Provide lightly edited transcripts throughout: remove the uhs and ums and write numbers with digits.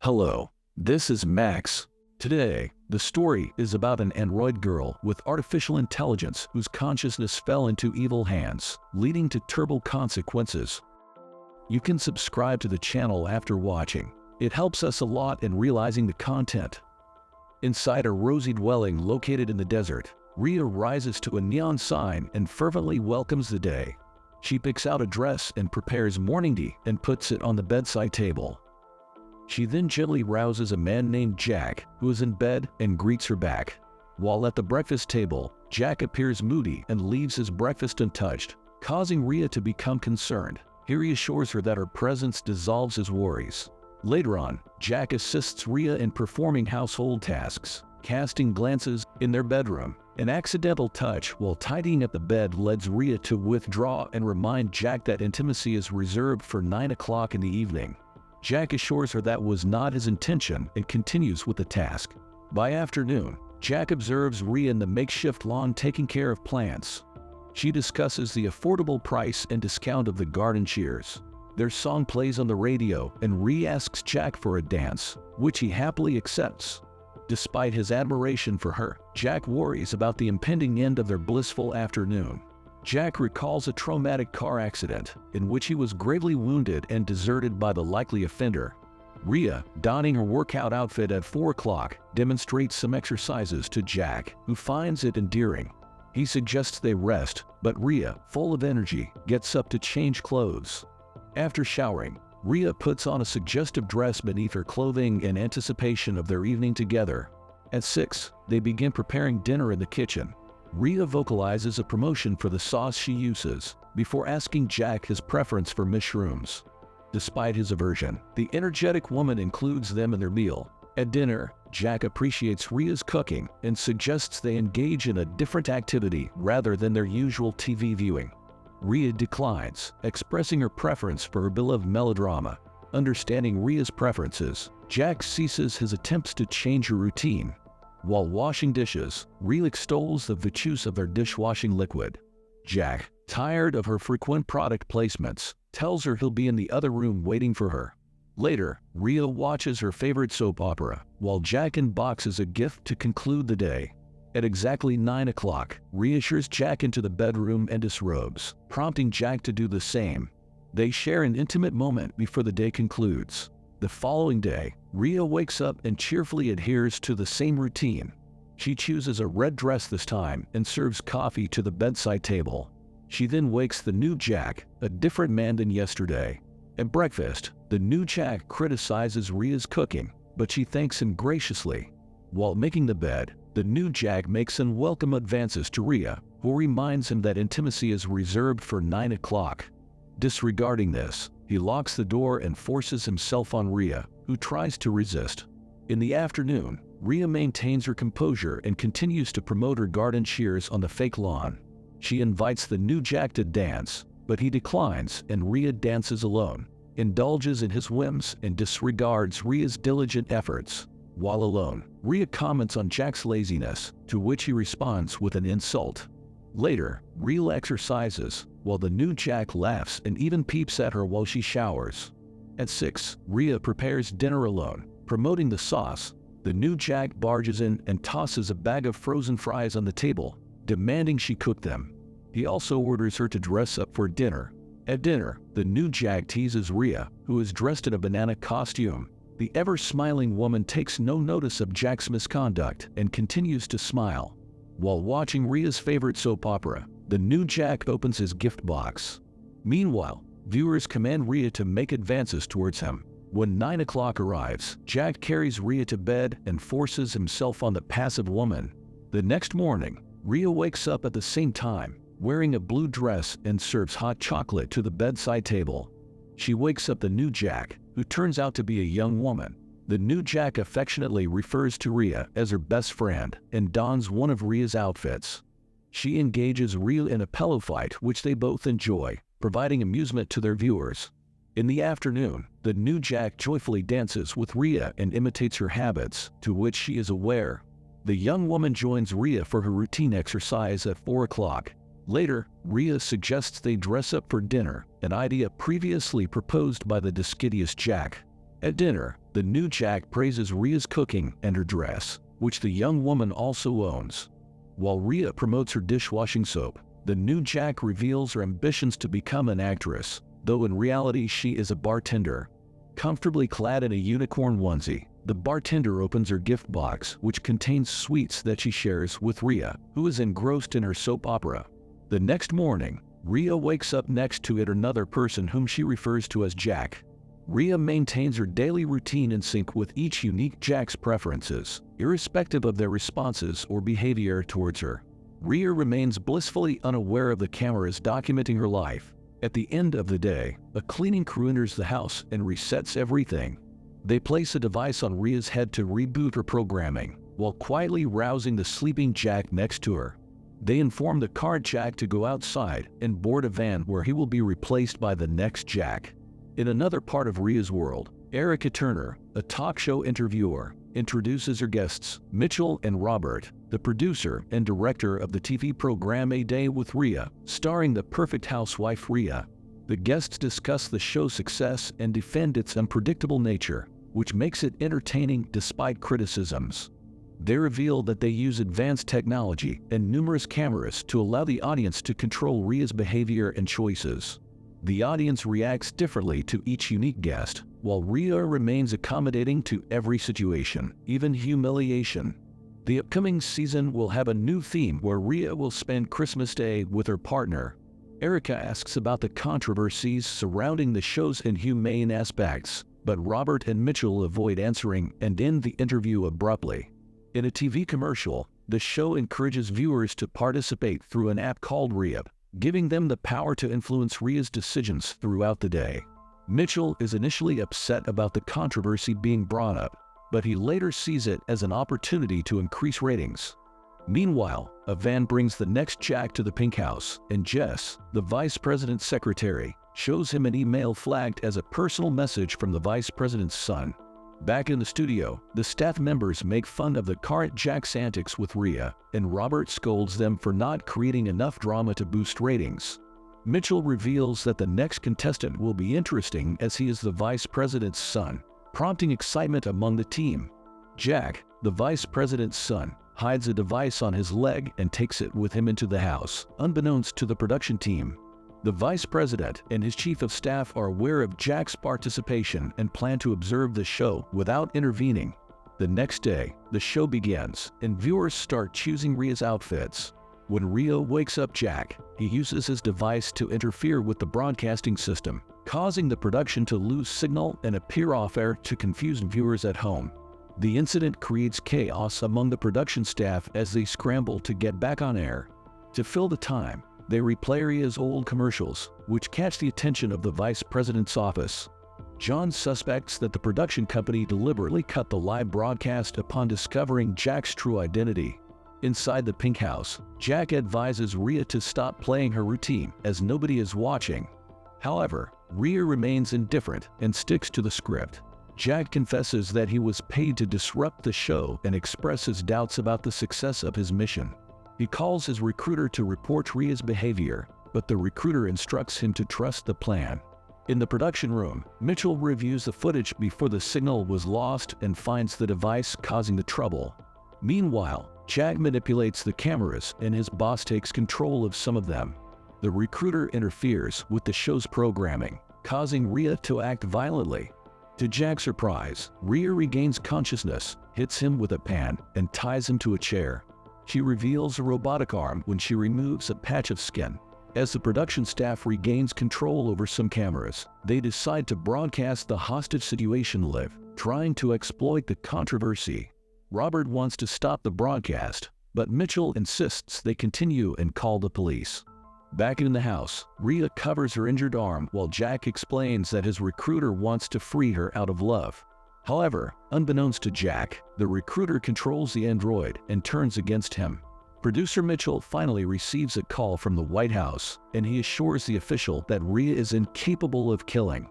Hello, this is Max. Today, the story is about an android girl with artificial intelligence whose consciousness fell into evil hands, leading to terrible consequences. You can subscribe to the channel after watching. It helps us a lot in realizing the content. Inside a rosy dwelling located in the desert, R.I.A rises to a neon sign and fervently welcomes the day. She picks out a dress and prepares morning tea and puts it on the bedside table. She then gently rouses a man named Jack, who is in bed, and greets her back. While at the breakfast table, Jack appears moody and leaves his breakfast untouched, causing R.I.A to become concerned. Here he assures her that her presence dissolves his worries. Later on, Jack assists R.I.A in performing household tasks, casting glances in their bedroom. An accidental touch while tidying up the bed leads R.I.A to withdraw and remind Jack that intimacy is reserved for 9 o'clock in the evening. Jack assures her that was not his intention and continues with the task. By afternoon, Jack observes R.I.A in the makeshift lawn taking care of plants. She discusses the affordable price and discount of the garden shears. Their song plays on the radio and R.I.A asks Jack for a dance, which he happily accepts. Despite his admiration for her, Jack worries about the impending end of their blissful afternoon. Jack recalls a traumatic car accident in which he was gravely wounded and deserted by the likely offender. R.I.A, donning her workout outfit at 4 o'clock, demonstrates some exercises to Jack, who finds it endearing. He suggests they rest, but R.I.A, full of energy, gets up to change clothes. After showering, R.I.A puts on a suggestive dress beneath her clothing in anticipation of their evening together. At 6, they begin preparing dinner in the kitchen. R.I.A vocalizes a promotion for the sauce she uses, before asking Jack his preference for mushrooms. Despite his aversion, the energetic woman includes them in their meal. At dinner, Jack appreciates R.I.A's cooking and suggests they engage in a different activity rather than their usual TV viewing. R.I.A declines, expressing her preference for her beloved melodrama. Understanding R.I.A's preferences, Jack ceases his attempts to change her routine. While washing dishes, R.I.A extols the virtues of their dishwashing liquid. Jack, tired of her frequent product placements, tells her he'll be in the other room waiting for her. Later, R.I.A watches her favorite soap opera, while Jack unboxes a gift to conclude the day. At exactly 9 o'clock, R.I.A ushers Jack into the bedroom and disrobes, prompting Jack to do the same. They share an intimate moment before the day concludes. The following day, R.I.A wakes up and cheerfully adheres to the same routine. She chooses a red dress this time and serves coffee to the bedside table. She then wakes the new Jack, a different man than yesterday. At breakfast, the new Jack criticizes R.I.A's cooking, but she thanks him graciously. While making the bed, the new Jack makes unwelcome advances to R.I.A, who reminds him that intimacy is reserved for 9 o'clock. Disregarding this, he locks the door and forces himself on R.I.A, who tries to resist. In the afternoon, R.I.A maintains her composure and continues to promote her garden shears on the fake lawn. She invites the new Jack to dance, but he declines and R.I.A dances alone, indulges in his whims and disregards R.I.A's diligent efforts. While alone, R.I.A comments on Jack's laziness, to which he responds with an insult. Later, R.I.A exercises, while the new Jack laughs and even peeps at her while she showers. At 6, R.I.A prepares dinner alone, promoting the sauce. The new Jack barges in and tosses a bag of frozen fries on the table, demanding she cook them. He also orders her to dress up for dinner. At dinner, the new Jack teases R.I.A, who is dressed in a banana costume. The ever-smiling woman takes no notice of Jack's misconduct and continues to smile. While watching R.I.A's favorite soap opera, the new Jack opens his gift box. Meanwhile, viewers command R.I.A to make advances towards him. When 9 o'clock arrives, Jack carries R.I.A to bed and forces himself on the passive woman. The next morning, R.I.A wakes up at the same time, wearing a blue dress and serves hot chocolate to the bedside table. She wakes up the new Jack, who turns out to be a young woman. The new Jack affectionately refers to R.I.A as her best friend and dons one of R.I.A's outfits. She engages R.I.A in a pillow fight which they both enjoy, providing amusement to their viewers. In the afternoon, the new Jack joyfully dances with R.I.A and imitates her habits, to which she is aware. The young woman joins R.I.A for her routine exercise at 4 o'clock. Later, R.I.A suggests they dress up for dinner, an idea previously proposed by the discourteous Jack. At dinner, The new Jack praises R.I.A.'s cooking and her dress, which the young woman also owns. While R.I.A. promotes her dishwashing soap, the new Jack reveals her ambitions to become an actress, though in reality she is a bartender. Comfortably clad in a unicorn onesie, the bartender opens her gift box, which contains sweets that she shares with R.I.A., who is engrossed in her soap opera. The next morning, R.I.A. wakes up next to another person whom she refers to as Jack. R.I.A. maintains her daily routine in sync with each unique Jack's preferences, irrespective of their responses or behavior towards her. R.I.A. remains blissfully unaware of the cameras documenting her life. At the end of the day, a cleaning crew enters the house and resets everything. They place a device on R.I.A.'s head to reboot her programming, while quietly rousing the sleeping Jack next to her. They inform the card Jack to go outside and board a van where he will be replaced by the next Jack. In another part of R.I.A.'s world, Erica Turner, a talk show interviewer, introduces her guests, Mitchell and Robert, the producer and director of the TV program A Day with R.I.A., starring the perfect housewife R.I.A. The guests discuss the show's success and defend its unpredictable nature, which makes it entertaining despite criticisms. They reveal that they use advanced technology and numerous cameras to allow the audience to control R.I.A.'s behavior and choices. The audience reacts differently to each unique guest, while R.I.A. remains accommodating to every situation, even humiliation. The upcoming season will have a new theme where R.I.A. will spend Christmas Day with her partner. Erica asks about the controversies surrounding the show's inhumane aspects, but Robert and Mitchell avoid answering and end the interview abruptly. In a TV commercial, the show encourages viewers to participate through an app called R.I.A., giving them the power to influence R.I.A.'s decisions throughout the day. Mitchell is initially upset about the controversy being brought up, but he later sees it as an opportunity to increase ratings. Meanwhile, a van brings the next Jack to the Pink House, and Jess, the vice president's secretary, shows him an email flagged as a personal message from the vice president's son. Back in the studio, the staff members make fun of the current Jack's antics with R.I.A., and Robert scolds them for not creating enough drama to boost ratings. Mitchell reveals that the next contestant will be interesting as he is the vice president's son, prompting excitement among the team. Jack, the vice president's son, hides a device on his leg and takes it with him into the house, unbeknownst to the production team. The vice president and his chief of staff are aware of Jack's participation and plan to observe the show without intervening. The next day, the show begins, and viewers start choosing R.I.A.'s outfits. When R.I.A. wakes up Jack, he uses his device to interfere with the broadcasting system, causing the production to lose signal and appear off-air to confuse viewers at home. The incident creates chaos among the production staff as they scramble to get back on air. To fill the time, they replay R.I.A.'s old commercials, which catch the attention of the vice president's office. John suspects that the production company deliberately cut the live broadcast upon discovering Jack's true identity. Inside the Pink House, Jack advises R.I.A. to stop playing her routine as nobody is watching. However, R.I.A. remains indifferent and sticks to the script. Jack confesses that he was paid to disrupt the show and expresses doubts about the success of his mission. He calls his recruiter to report R.I.A.'s behavior, but the recruiter instructs him to trust the plan. In the production room, Mitchell reviews the footage before the signal was lost and finds the device causing the trouble. Meanwhile, Jack manipulates the cameras and his boss takes control of some of them. The recruiter interferes with the show's programming, causing R.I.A. to act violently. To Jack's surprise, R.I.A. regains consciousness, hits him with a pan, and ties him to a chair. She reveals a robotic arm when she removes a patch of skin. As the production staff regains control over some cameras, they decide to broadcast the hostage situation live, trying to exploit the controversy. Robert wants to stop the broadcast, but Mitchell insists they continue and call the police. Back in the house, R.I.A. covers her injured arm while Jack explains that his recruiter wants to free her out of love. However, unbeknownst to Jack, the recruiter controls the android and turns against him. Producer Mitchell finally receives a call from the White House, and he assures the official that R.I.A. is incapable of killing.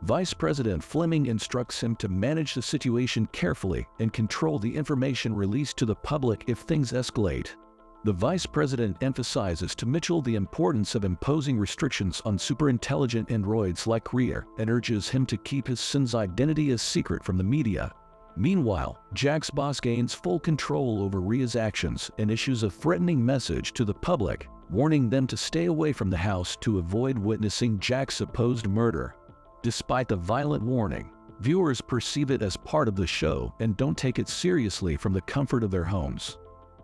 Vice President Fleming instructs him to manage the situation carefully and control the information released to the public if things escalate. The vice president emphasizes to Mitchell the importance of imposing restrictions on superintelligent androids like R.I.A. and urges him to keep his son's identity a secret from the media. Meanwhile, Jack's boss gains full control over R.I.A.'s actions and issues a threatening message to the public, warning them to stay away from the house to avoid witnessing Jack's supposed murder. Despite the violent warning, viewers perceive it as part of the show and don't take it seriously from the comfort of their homes.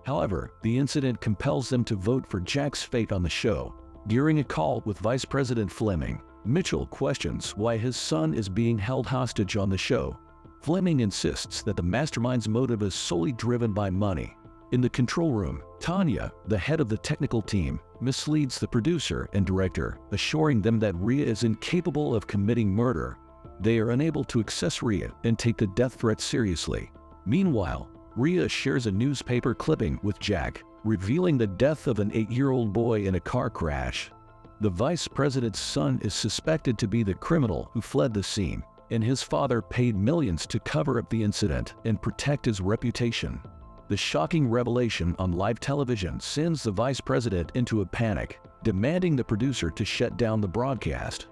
However, the incident compels them to vote for Jack's fate on the show. During a call with Vice President Fleming, Mitchell questions why his son is being held hostage on the show. Fleming insists that the mastermind's motive is solely driven by money. In the control room, Tanya, the head of the technical team, misleads the producer and director, assuring them that R.I.A. is incapable of committing murder. They are unable to access R.I.A. and take the death threat seriously. Meanwhile, R.I.A. shares a newspaper clipping with Jack, revealing the death of an 8-year-old boy in a car crash. The vice president's son is suspected to be the criminal who fled the scene, and his father paid millions to cover up the incident and protect his reputation. The shocking revelation on live television sends the vice president into a panic, demanding the producer to shut down the broadcast.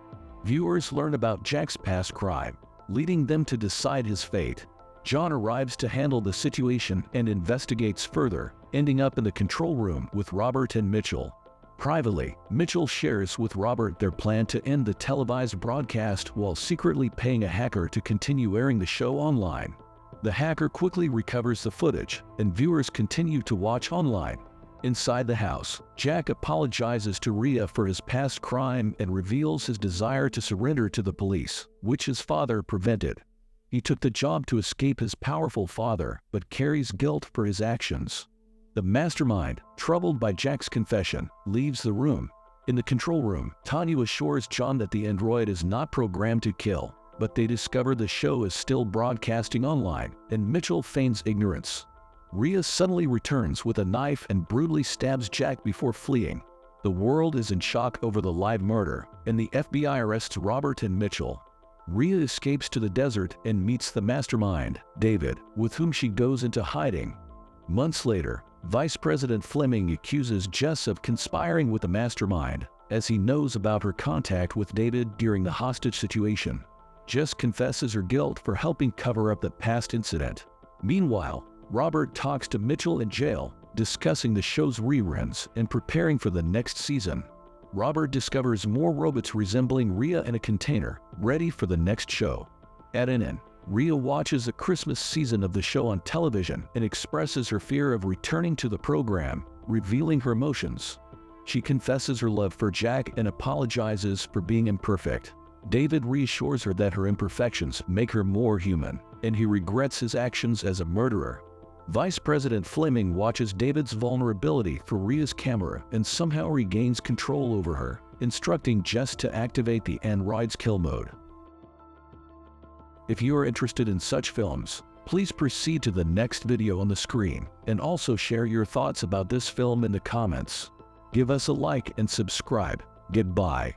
Viewers learn about Jack's past crime, leading them to decide his fate. John arrives to handle the situation and investigates further, ending up in the control room with Robert and Mitchell. Privately, Mitchell shares with Robert their plan to end the televised broadcast while secretly paying a hacker to continue airing the show online. The hacker quickly recovers the footage, and viewers continue to watch online. Inside the house, Jack apologizes to R.I.A. for his past crime and reveals his desire to surrender to the police, which his father prevented. He took the job to escape his powerful father, but carries guilt for his actions. The mastermind, troubled by Jack's confession, leaves the room. In the control room, Tanya assures John that the android is not programmed to kill, but they discover the show is still broadcasting online, and Mitchell feigns ignorance. R.I.A. suddenly returns with a knife and brutally stabs Jack before fleeing. The world is in shock over the live murder, and the FBI arrests Robert and Mitchell. R.I.A. escapes to the desert and meets the mastermind, David, with whom she goes into hiding. Months later, Vice President Fleming accuses Jess of conspiring with the mastermind, as he knows about her contact with David during the hostage situation. Jess confesses her guilt for helping cover up the past incident. Meanwhile, Robert talks to Mitchell in jail, discussing the show's reruns and preparing for the next season. Robert discovers more robots resembling R.I.A. in a container, ready for the next show. At an inn, R.I.A. watches a Christmas season of the show on television and expresses her fear of returning to the program, revealing her emotions. She confesses her love for Jack and apologizes for being imperfect. David reassures her that her imperfections make her more human, and he regrets his actions as a murderer. Vice President Fleming watches David's vulnerability for R.I.A.'s camera and somehow regains control over her, instructing Jess to activate the android's kill mode. If you are interested in such films, please proceed to the next video on the screen and also share your thoughts about this film in the comments. Give us a like and subscribe. Goodbye.